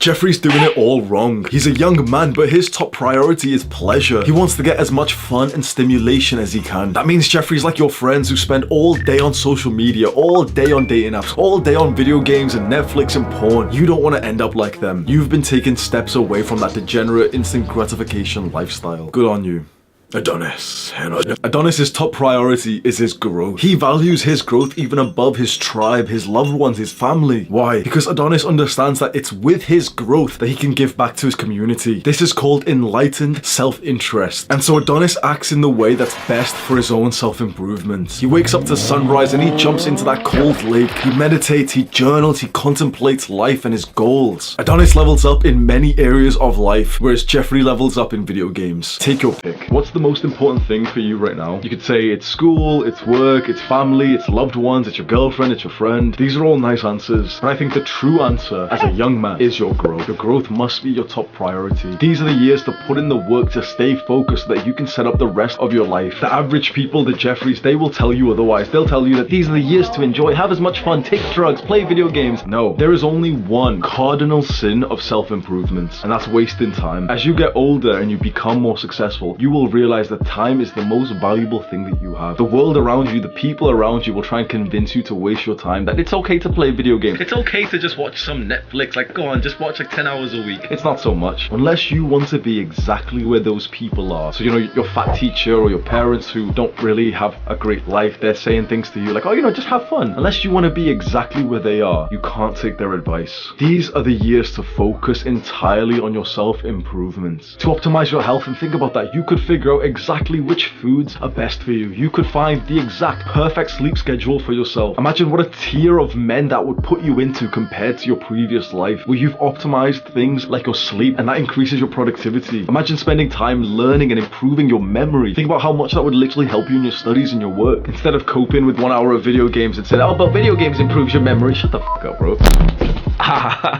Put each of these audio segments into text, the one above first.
Jeffrey's doing it all wrong. He's a young man, but his top priority is pleasure. He wants to get as much fun and stimulation as he can. That means Jeffrey's like your friends who spend all day on social media, all day on dating apps, all day on video games and Netflix and porn. You don't want to end up like them. You've been taking steps away from that degenerate instant gratification lifestyle. Good on you. Adonis's top priority is his growth. He values his growth even above his tribe, his loved ones, his family. Why? Because Adonis understands that it's with his growth that he can give back to his community. This is called enlightened self-interest. And so Adonis acts in the way that's best for his own self-improvement. He wakes up to sunrise and he jumps into that cold lake. He meditates, he journals, he contemplates life and his goals. Adonis levels up in many areas of life, whereas Jeffrey levels up in video games. Take your pick. What's the most important thing for you right now? You could say it's school, it's work, it's family, it's loved ones, it's your girlfriend, it's your friend. These are all nice answers, but I think the true answer as a young man is your growth. Your growth must be your top priority. These are the years to put in the work to stay focused so that you can set up the rest of your life. The average people, the Jeffreys, they will tell you otherwise. They'll tell you that these are the years to enjoy, have as much fun, take drugs, play video games. No, there is only one cardinal sin of self-improvement, and that's wasting time. As you get older and you become more successful, you will realize that time is the most valuable thing that you have. The world around you, the people around you will try and convince you to waste your time, that it's okay to play video games. It's okay to just watch some Netflix, like go on, just watch like 10 hours a week. It's not so much. Unless you want to be exactly where those people are. So, you know, your fat teacher or your parents who don't really have a great life, they're saying things to you like, oh, you know, just have fun. Unless you want to be exactly where they are, you can't take their advice. These are the years to focus entirely on your self-improvement. To optimize your health, and think about that, you could figure out exactly which foods are best for you. You could find the exact perfect sleep schedule for yourself. Imagine what a tier of men that would put you into compared to your previous life, where you've optimized things like your sleep and that increases your productivity. Imagine spending time learning and improving your memory. Think about how much that would literally help you in your studies and your work. Instead of coping with 1 hour of video games and saying, oh, but video games improves your memory. Shut the fuck up, bro.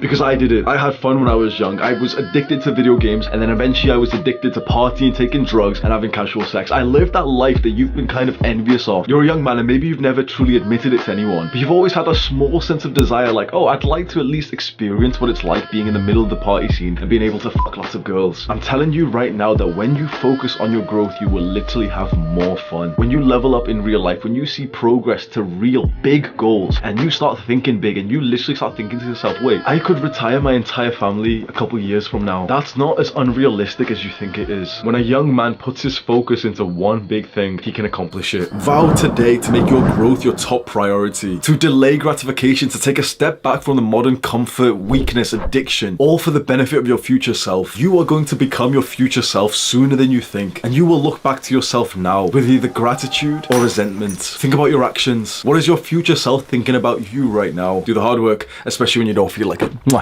Because I did it. I had fun when I was young. I was addicted to video games, and then eventually I was addicted to partying, taking drugs, and having casual sex. I lived that life that you've been kind of envious of. You're a young man and maybe you've never truly admitted it to anyone, but you've always had a small sense of desire like, oh, I'd like to at least experience what it's like being in the middle of the party scene and being able to fuck lots of girls. I'm telling you right now that when you focus on your growth, you will literally have more fun. When you level up in real life, when you see progress to real big goals, and you start thinking big and you literally start thinking to yourself, wait, I could retire my entire family a couple years from now. That's not as unrealistic as you think it is. When a young man puts his focus into one big thing, he can accomplish it. Vow today to make your growth your top priority, to delay gratification, to take a step back from the modern comfort, weakness, addiction, all for the benefit of your future self. You are going to become your future self sooner than you think, and you will look back to yourself now with either gratitude or resentment. Think about your actions. What is your future self thinking about you right now? Do the hard work, especially when you don't feel like it. Mwah.